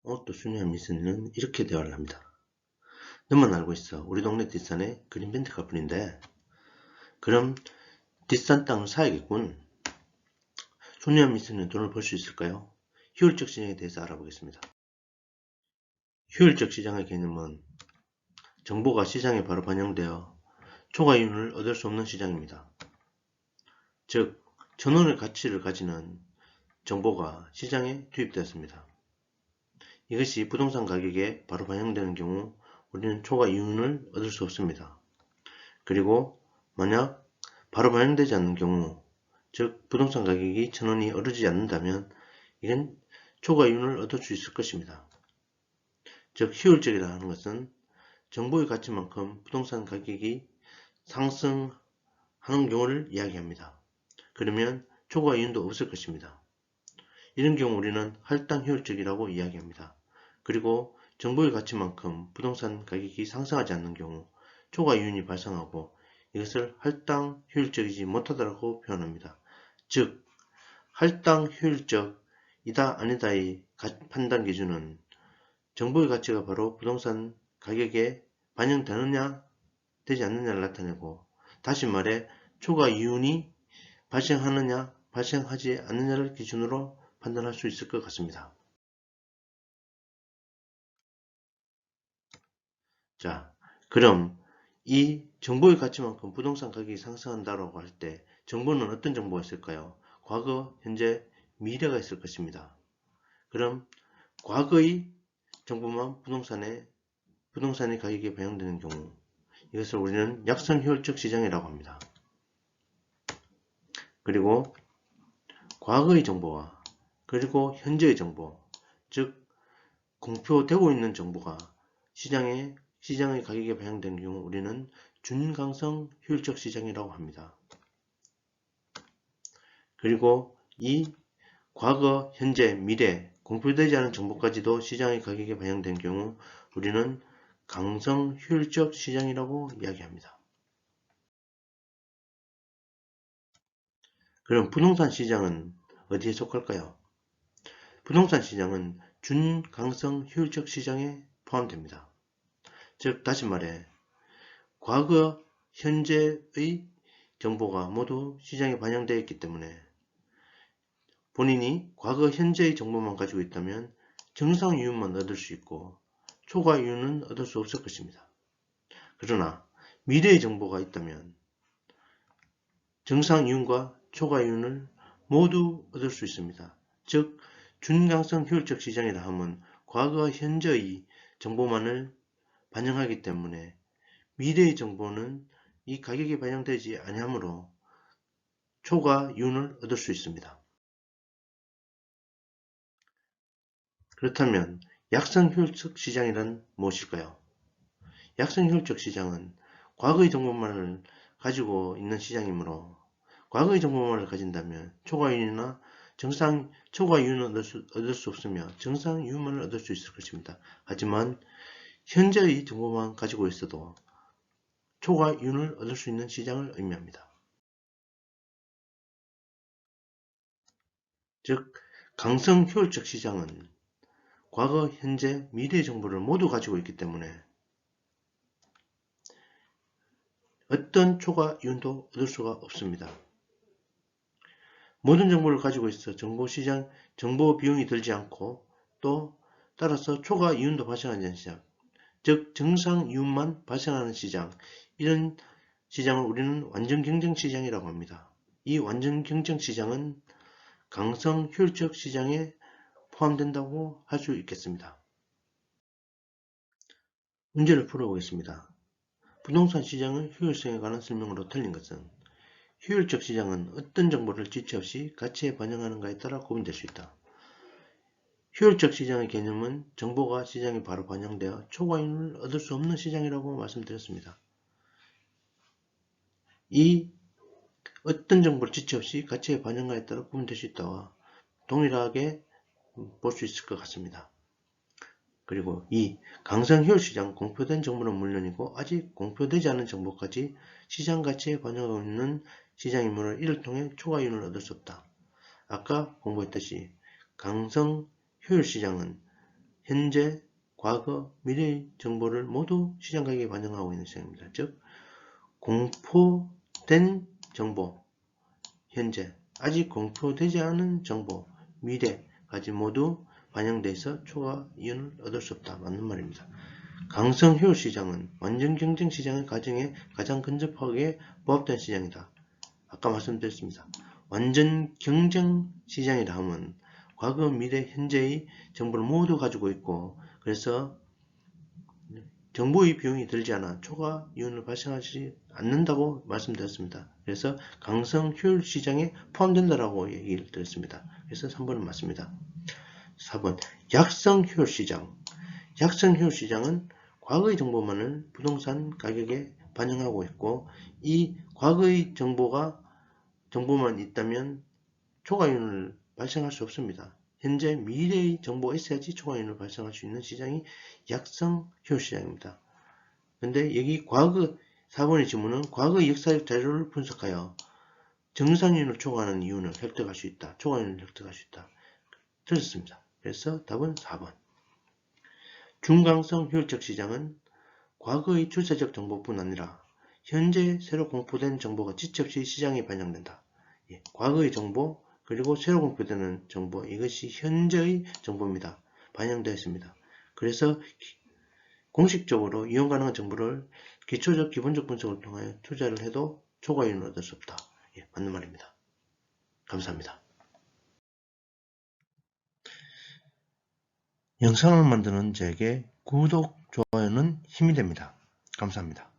또 순위한 미선이는 이렇게 대화를 합니다. 너만 알고 있어. 우리 동네 뒷산에 그린밴드 커플인데 그럼 뒷산 땅을 사야겠군. 순위한 미선은 돈을 벌 수 있을까요? 효율적 시장에 대해서 알아보겠습니다. 효율적 시장의 개념은 정보가 시장에 바로 반영되어 초과이윤을 얻을 수 없는 시장입니다. 즉, 1,000원의 가치를 가지는 정보가 시장에 투입되었습니다. 이것이 부동산 가격에 바로 반영되는 경우 우리는 초과이윤을 얻을 수 없습니다. 그리고 만약 바로 반영되지 않는 경우, 즉 부동산 가격이 1,000원이 오르지 않는다면 이건 초과이윤을 얻을 수 있을 것입니다. 즉 효율적이라 하는 것은 정보의 가치만큼 부동산 가격이 상승하는 경우를 이야기합니다. 그러면 초과이윤도 없을 것입니다. 이런 경우 우리는 할당 효율적이라고 이야기합니다. 그리고 정보의 가치만큼 부동산 가격이 상승하지 않는 경우 초과이윤이 발생하고 이것을 할당 효율적이지 못하다고 표현합니다. 즉 할당 효율적이다 아니다의 판단 기준은 정보의 가치가 바로 부동산 가격에 반영되느냐 되지 않느냐를 나타내고, 다시 말해 초과이윤이 발생하느냐 발생하지 않느냐를 기준으로 판단할 수 있을 것 같습니다. 자, 그럼 이 정보의 가치만큼 부동산 가격이 상승한다고 할 때 정보는 어떤 정보가 있을까요? 과거, 현재, 미래가 있을 것입니다. 그럼 과거의 정보만 부동산의 가격에 반영되는 경우 이것을 우리는 약선효율적 시장이라고 합니다. 그리고 과거의 정보와 그리고 현재의 정보, 즉 공표되고 있는 정보가 시장의 가격에 반영되는 경우 우리는 준강성 효율적 시장이라고 합니다. 그리고 이 과거, 현재, 미래 공표되지 않은 정보까지도 시장의 가격에 반영된 경우 우리는 강성 효율적 시장이라고 이야기합니다. 그럼 부동산 시장은 어디에 속할까요? 부동산 시장은 준강성 효율적 시장에 포함됩니다. 즉 다시 말해 과거, 현재의 정보가 모두 시장에 반영되어 있기 때문에 본인이 과거, 현재의 정보만 가지고 있다면 정상이윤만 얻을 수 있고 초과이윤은 얻을 수 없을 것입니다. 그러나 미래의 정보가 있다면 정상이윤과 초과이윤을 모두 얻을 수 있습니다. 즉 준강성 효율적 시장이라 함은 과거와 현재의 정보만을 반영하기 때문에 미래의 정보는 이 가격에 반영되지 아니하므로 초과이윤을 얻을 수 있습니다. 그렇다면 약성효율적 시장이란 무엇일까요? 약성효율적 시장은 과거의 정보만을 가지고 있는 시장이므로 과거의 정보만을 가진다면 초과이윤이나 초과이윤을 얻을 수 없으며 정상이윤만을 얻을 수 있을 것입니다. 하지만 현재의 정보만 가지고 있어도 초과이윤을 얻을 수 있는 시장을 의미합니다. 즉 강성 효율적 시장은 과거, 현재, 미래의 정보를 모두 가지고 있기 때문에 어떤 초과이윤도 얻을 수가 없습니다. 모든 정보를 가지고 있어 정보 비용이 들지 않고 또 따라서 초과이윤도 발생하지 않는 시장, 즉 정상이윤만 발생하는 시장, 이런 시장을 우리는 완전 경쟁 시장이라고 합니다. 이 완전 경쟁 시장은 강성 효율적 시장에 포함된다고 할 수 있겠습니다. 문제를 풀어보겠습니다. 부동산 시장의 효율성에 관한 설명으로 틀린 것은 효율적 시장은 어떤 정보를 지체 없이 가치에 반영하는가에 따라 구분될 수 있다. 효율적 시장의 개념은 정보가 시장에 바로 반영되어 초과이윤을 얻을 수 없는 시장이라고 말씀드렸습니다. 이 어떤 정보를 지체 없이 가치에 반영하에 따라 구분될 수 있다와 동일하게 볼 수 있을 것 같습니다. 그리고 이 강성효율시장, 공표된 정보는 물론이고 아직 공표되지 않은 정보까지 시장 가치에 반영하고 있는 시장이므로 이를 통해 초과이윤을 얻을 수 없다. 아까 공부했듯이 강성효율시장은 현재, 과거, 미래의 정보를 모두 시장 가격에 반영하고 있는 시장입니다. 즉 공포된 정보, 현재, 아직 공표되지 않은 정보, 미래까지 모두 반영돼서 초과 이윤을 얻을 수 없다. 맞는 말입니다. 강성 효율 시장은 완전 경쟁 시장의 과정에 가장 근접하게 부합된 시장이다. 아까 말씀드렸습니다. 완전 경쟁 시장이라 하면 과거, 미래, 현재의 정보를 모두 가지고 있고, 그래서 정보의 비용이 들지 않아 초과 이윤을 발생하지 않는다고 말씀드렸습니다. 그래서 강성 효율 시장에 포함된다라고 얘기를 드렸습니다. 그래서 3번은 맞습니다. 4번 약성 효율 시장. 약성 효율 시장은 과거의 정보만을 부동산 가격에 반영하고 있고, 이 과거의 정보만 있다면 초과이윤을 발생할 수 없습니다. 현재 미래의 정보가 있어야지 초과이윤을 발생할 수 있는 시장이 약성 효율 시장입니다. 근데 여기 과거 4번의 질문은 과거의 역사적 자료를 분석하여 정상이윤을 초과하는 이윤을 획득할 수 있다. 초과이윤을 획득할 수 있다. 틀렸습니다. 그래서 답은 4번. 중강성 효율적 시장은 과거의 출세적 정보뿐 아니라 현재 새로 공포된 정보가 지체 없이 시장에 반영된다. 과거의 정보 그리고 새로 공표되는 정보, 이것이 현재의 정보입니다. 반영되어 있습니다. 그래서 공식적으로 이용 가능한 정보를 기초적 기본적 분석을 통하여 투자를 해도 초과이윤을 얻을 수 없다. 맞는 말입니다. 감사합니다. 영상을 만드는 저에게 구독, 좋아요는 힘이 됩니다. 감사합니다.